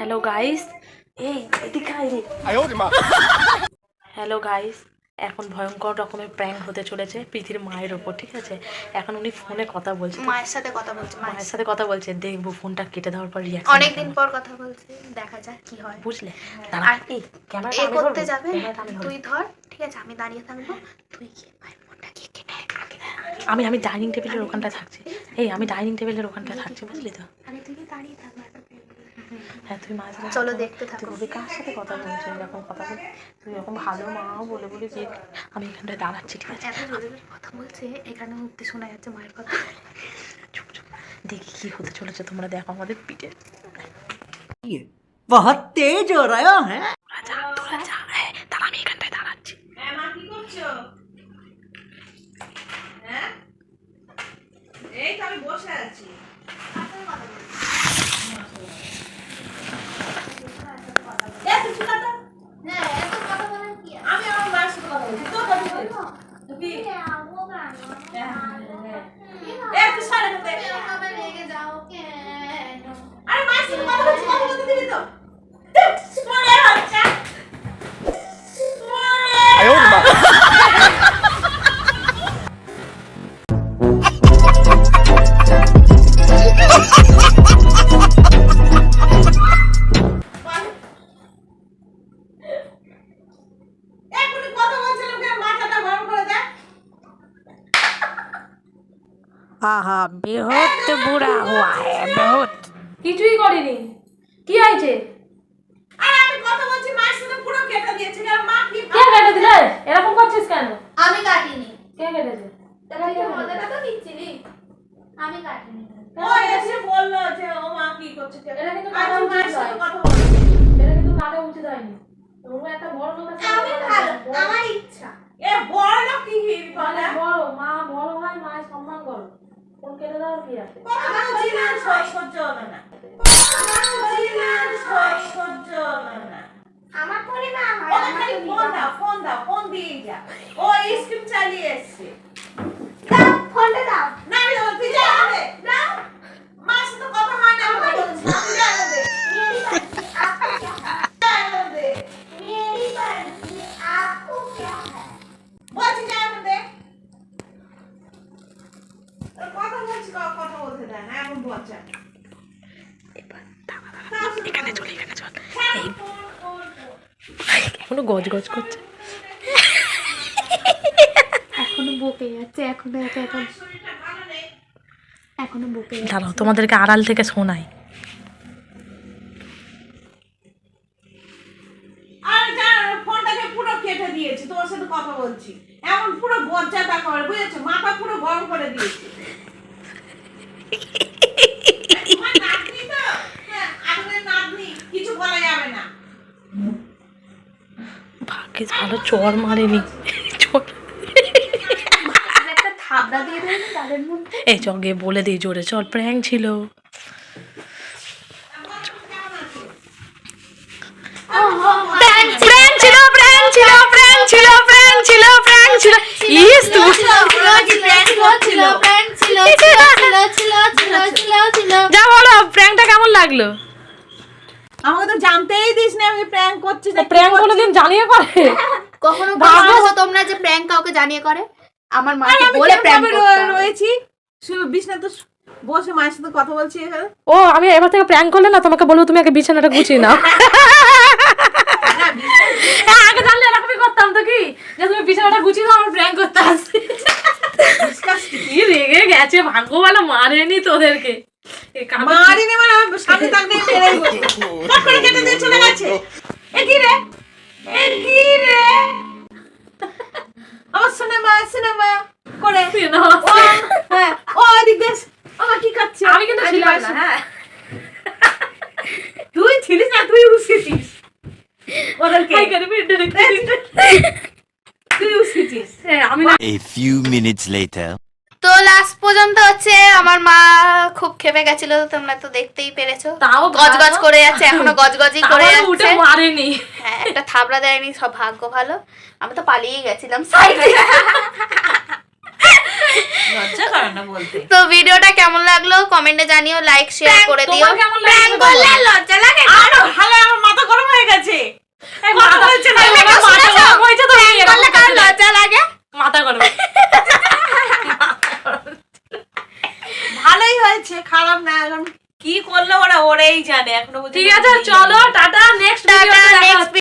Hello guys, এই এদিকে আয় রে। হ্যালো গাইস, এখন ভয়ঙ্কর রকমের প্র্যাঙ্ক হতে চলেছে পৃথির মায়ের ওপর, ঠিক আছে? এখন উনি ফোনে কথা বলছে, মায়ের সাথে কথা বলছে। দেখবো ফোনটা কেটে দেওয়ার পর রিয়াকশন। অনেকদিন পর কথা বলছে, দেখা যাক কি হয়, বুঝলে? আর ক্যামেরাটা এ আমি করতে ধরবো, যাবে, ক্যামেরাটা আমি তুই ধরবো। ধর, ঠিক আছে? আমি দাঁড়িয়ে থাকবো, তুই গিয়ে মায়ের ফোনটা গিয়ে কেটে আমি ডাইনিং টেবিলের ওখানটায় থাকছি। এই আমি ডাইনিং টেবিলের ওখানটায় থাকছি, বুঝলি তো? আরে তুই কি দাঁড়িয়ে থাকবো? হ্যাঁ, তুই মায়ের সাথে চলো দেখতে থাকো। তুই বলবি কার সাথে কথা বলছিস, এরকম কথা বল। তুই এরকম ভালো মা বলে বলি যে আমি এখানটায় দাঁড়াচ্ছি, ঠিক আছে? এত জোরে জোরে কথা বলছে, এখানে অব্দি শোনা যাচ্ছে মায়ের কথা। চুপ চুপ, দেখি কি হতে চলেছে, তোমরা দেখো আমাদের পিঠে। बहुत तेज हो रहा है। তোরা যা, হ্যাঁ, তাহলে আমি এখানটায় দাঁড়াচ্ছি। কি করছো? হ্যাঁ, এই তো আমি বসে আছি। আমি আমার মায়ের সাথে কথা বলছি। তোর কথা বলছি। তুই তুই সরে যেতে। আরে মায়ের সাথে কথা বলছি, কথা বলতে দিবি তো? শুনে বাচ্চা। এখনই কথা বলছিলাম, কেন মাথাটা গরম করে দেয়? আহা, বেহুত বুড়া হুয়া হ্যায়, বেহুত। কিছুই করিনি। কি হয়েছে? আরে আমি কথা বলছি, মায়ের সাথে পুরো কেটে দিয়েছে। আর মা কি কে কেটে দিলে? এরকম করছিস কেন? আমি কাটিনি, কে কেটেছে? মজাটা তো নিচ্ছিলি। আমি কাটিনি। ও এসে বললো যে ও মা কি করছে? এটা কিন্তু আজ কাটা উচিত মায়ের সাথে নয়। কথা বলছি। এটা কিন্তু কাটা উচিত হয়নি। তোমরা একটা বড় লোকের সাথে আমি কথা ভালো, বলো। আমার ইচ্ছা। এ বড় লোক কি মানে কথা? বড় মা বড় হয়, মায়ের সম্মান করো। কোন কেটে দেওয়ার কি আছে? কথা বলছি না, সহ্য হবে না। সহ্য হবে না। আমার পরিবার হয়, ওকে আমার খালি তো ফোন নিতে দাও, হয়। ফোন দাও, ফোন দিয়ে যা। ও স্ক্রিপ্ট চালিয়ে এসছে। দাও, ফোনটা দাও। না আমি দেবো, তুই যা দে। দাও। মার সাথে কথা হয় না, আমি বলছি। তুই যা দে। मेरी मर्जी, आपको क्या है? যা দে। मेरी मर्जी, आपको क्या है? বলছি যা দে। তোর কথা বলছি, কথা বলতে দেয় না, এমন বলছে। এখানে চল, এখানে চল। এই ফোন, ফোন, ফোন। এখনো গজ গজ করছে। এখনো বকে যাচ্ছে, এখনো শরীরটা ভালো নেই। এখনো বকে যাচ্ছে। দাঁড়াও, তোমাদেরকে আড়াল থেকে শোনাই। আর ফোনটাকে পুরো কেটে দিয়েছি, তোমার সাথে কথা বলছি। এমন পুরো বজ্জাটা করে, বুঝেছো? মাথা পুরো গরম করে দিয়েছি। তোমার নাতনি তো? হ্যাঁ, আদরের নাতনি, কিছু বলা যাবে না। ভাগ্যিস ভালো চর মারেনি। চর। একটা থাবড়া দিয়ে দেবে তাদের মধ্যে। এই চল গিয়ে বলে দিই জোরে, চল, প্র্যাঙ্ক ছিল। ইস তুমি যা বলো, প্র্যাঙ্কটা কেমন লাগলো? আমাকে তো জানতেই দিস না আমি প্র্যাঙ্ক করছি না। প্র্যাঙ্ক কোনোদিন জানিয়ে করে? কখনো ভাবো তোমরা যে প্র্যাঙ্ক কাউকে জানিয়ে করে? আমার মা বলে প্র্যাঙ্ক রয়েছি বিছানাতে বসে মায়ের সাথে কথা বলছি এখানে। ও, আমি এবার থেকে প্র্যাঙ্ক করলে না তোমাকে বলবো তুমি আগে বিছানাটা গুছিয়ে নাও। আগে জানলে এরকমই করতাম তো, কি যে তুমি বিছানাটা গুছিয়ে দাও, আমার প্র্যাঙ্ক করতে আসছি। কি রেগে গেছে, ভাগ্য ভালো মারেনি তোদেরকে। মারিনি মানে আমার সামনে থাকলে মেরেই বসে পট করে কেটে দিয়ে চলে গেছে। এ কি রে, এ কি রে, আমার সিনেমা করে হ্যাঁ, ও এদিক দেশ আমার কি কাচ্ছে। আমি কিন্তু ছিলাম না, হ্যাঁ। তুই ছিলিস না, তুই উস্কেছিস ওদেরকে। তুই উস্কেছিস। আমি A few minutes later. তো লাস্ট পর্যন্ত হচ্ছে আমার মা খুব খেপে গেছিল, তোমরা তো দেখতেই পেরেছো। তাও গজগজ করে যাচ্ছে, এখনো গজগজই করে উঠে যাচ্ছে। মারেনি। হ্যাঁ, একটা থাবড়া দেয়নি, সব ভাগ্য ভালো। আমি তো পালিয়ে গেছিলাম সাইডে। লজ্জা করে না বলতে। তো ভিডিওটা কেমন লাগলো কমেন্টে জানিও, লাইক শেয়ার করে দিও। তোমার কেমন লাগলো? প্র্যাঙ্ক করলে লজ্জা লাগে? আরো খারাপ না, এখন কি করলো ওরা ওরাই জানে এখনো পর্যন্ত। ঠিক আছে চলো টাটা, নেক্সট টাটা, ভিডিওতে দেখা next হচ্ছে।